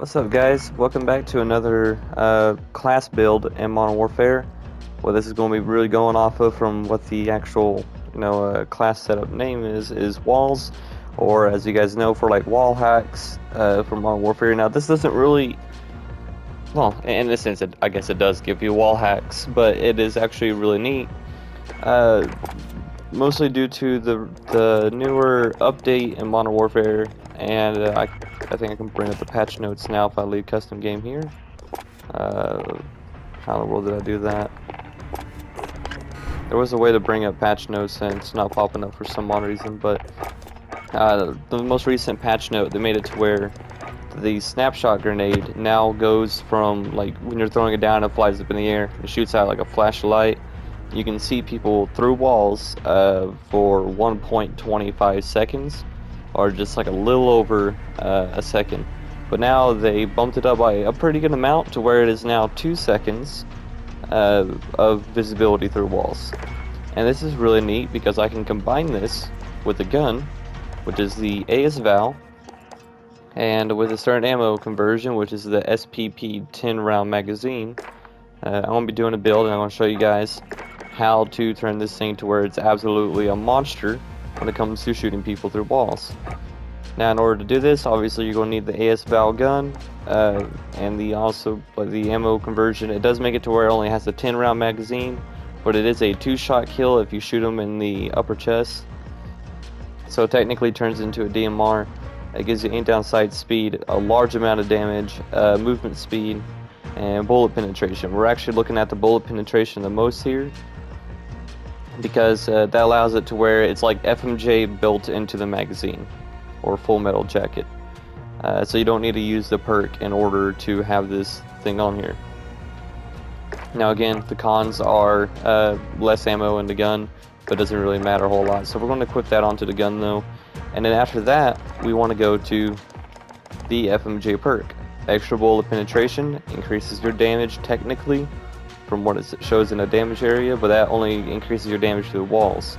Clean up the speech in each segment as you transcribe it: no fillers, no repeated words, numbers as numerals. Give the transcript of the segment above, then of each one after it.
What's up, guys? Welcome back to another class build in Modern Warfare. What this is going to be really going off of from what the actual, class setup name is walls, or as you guys know, for like wall hacks for Modern Warfare. Now, this doesn't really, well, in this sense, I guess it does give you wall hacks, but it is actually really neat. Mostly due to the newer update in Modern Warfare, and I think I can bring up the patch notes now if I leave custom game here. How in the world did I do that? There was a way to bring up patch notes and it's not popping up for some odd reason, but the most recent patch note, they made it to where the snapshot grenade now goes from, like, when you're throwing it down, it flies up in the air, it shoots out like a flashlight. You can see people through walls for 1.25 seconds, or just like a little over a second. But now they bumped it up by a pretty good amount to where it is now 2 seconds of visibility through walls. And this is really neat because I can combine this with a gun, which is the AS-Val, and with a certain ammo conversion, which is the SPP 10 round magazine. I'm going to be doing a build and I'm going to show you guys how to turn this thing to where it's absolutely a monster when it comes to shooting people through walls. Now, in order to do this, obviously you're going to need the AS-Val gun and the ammo conversion. It does make it to where it only has a 10 round magazine, but it is a 2-shot kill if you shoot them in the upper chest. So it technically turns into a DMR. It gives you aim down sight speed, a large amount of damage, movement speed, and bullet penetration. We're actually looking at the bullet penetration the most here, because that allows it to where it's like FMJ built into the magazine, or Full Metal Jacket. So you don't need to use the perk in order to have this thing on here. Now again, the cons are less ammo in the gun, but it doesn't really matter a whole lot. So we're going to equip that onto the gun though, and then after that we want to go to the FMJ perk. Extra bullet penetration increases your damage technically from what it shows in a damage area, but that only increases your damage to the walls.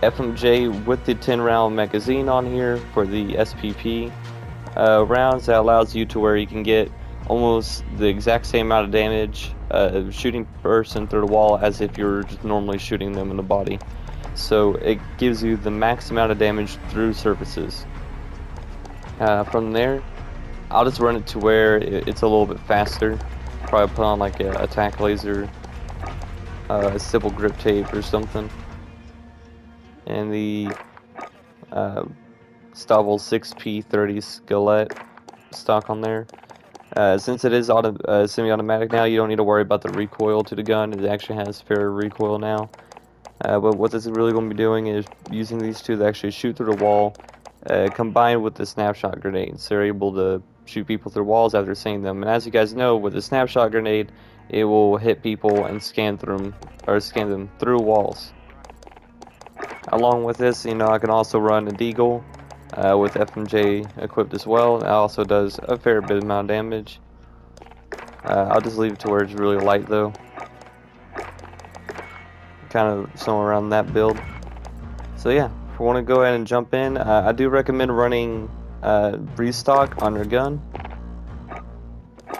FMJ with the 10 round magazine on here for the SPP rounds, that allows you to where you can get almost the exact same amount of damage shooting person through the wall as if you're just normally shooting them in the body. So it gives you the max amount of damage through surfaces. From there, I'll just run it to where it's a little bit faster. Probably put on like a attack laser, a simple grip tape or something, and the Stavel 6P30 Skillet stock on there. Since it is semi-automatic now, you don't need to worry about the recoil to the gun. It actually has fair recoil now. But what this is really going to be doing is using these two to actually shoot through the wall, combined with the snapshot grenades. They're able to shoot people through walls after seeing them. And as you guys know, with the snapshot grenade, it will hit people and scan them through walls. Along with this, I can also run a Deagle with FMJ equipped as well. It also does a fair bit amount of damage. I'll just leave it to where it's really light though. Kind of somewhere around that build. So yeah, if you want to go ahead and jump in, I do recommend running restock on your gun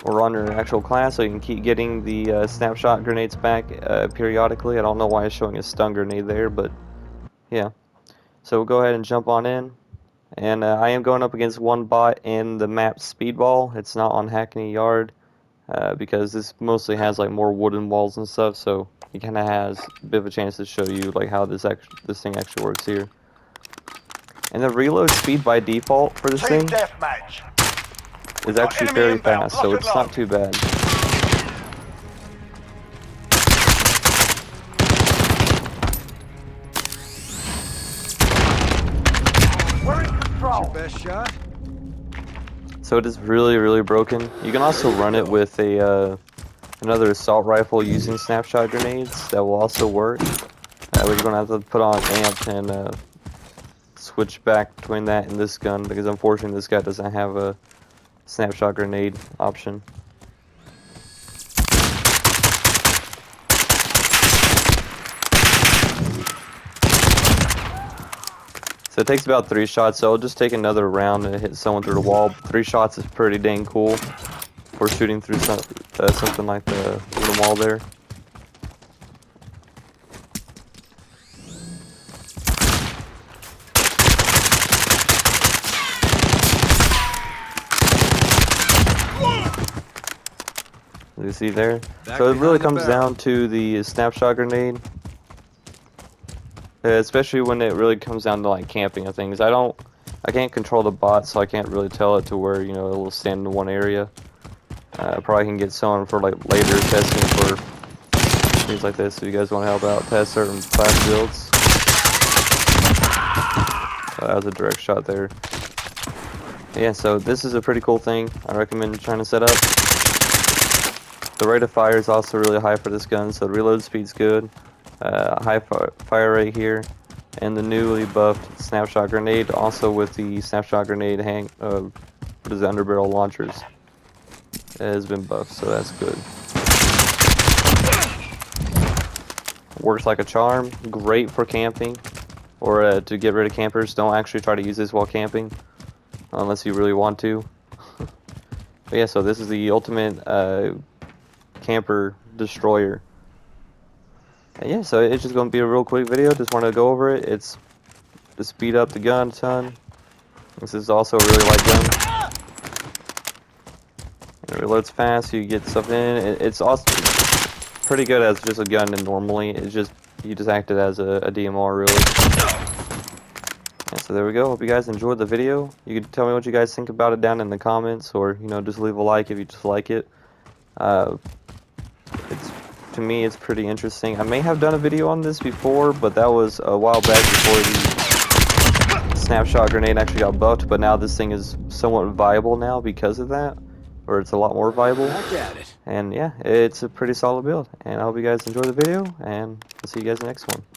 or on your actual class so you can keep getting the snapshot grenades back periodically. I don't know why it's showing a stun grenade there, but yeah. So we'll go ahead and jump on in. And I am going up against one bot in the map Speedball. It's not on Hackney Yard because this mostly has like more wooden walls and stuff, so he kind of has a bit of a chance to show you like how this thing actually works here. And the reload speed by default for this thing is actually fairly fast, so it's not too bad. We're in control. Your best shot? So it is really, really broken. You can also run it with a another assault rifle using snapshot grenades. That will also work. But you're gonna have to put on amp and switch back between that and this gun because unfortunately this guy doesn't have a snapshot grenade option. So it takes about 3 shots, so I'll just take another round and hit someone through the wall. 3 shots is pretty dang cool for shooting through something like the wooden wall there. You see there? So it really comes down to the snapshot grenade. Especially when it really comes down to like camping and things. I can't control the bot, so I can't really tell it to where, you know, it will stand in one area. I probably can get someone for like later testing for things like this. If you guys want to help out test certain class builds. That was a direct shot there. Yeah, so this is a pretty cool thing. I recommend trying to set up. The rate of fire is also really high for this gun, so the reload speed's good. High fire rate here, and the newly buffed snapshot grenade, also with the snapshot grenade underbarrel launchers. It has been buffed, so that's good. Works like a charm. Great for camping, or to get rid of campers. Don't actually try to use this while camping, unless you really want to. But yeah, so this is the ultimate camper destroyer. And yeah, so it's just going to be a real quick video. Just wanted to go over it. It's to speed up the gun a ton. This is also a really light gun. It reloads fast. You get stuff in. It's also pretty good as just a gun and normally. It's just you just act it as a DMR really. And so there we go. Hope you guys enjoyed the video. You can tell me what you guys think about it down in the comments, or you know, just leave a like if you just like it. To me, it's pretty interesting. I may have done a video on this before, but that was a while back before the snapshot grenade actually got buffed. But now this thing is somewhat viable now because of that, or it's a lot more viable. And yeah, it's a pretty solid build. And I hope you guys enjoy the video, and I'll see you guys in the next one.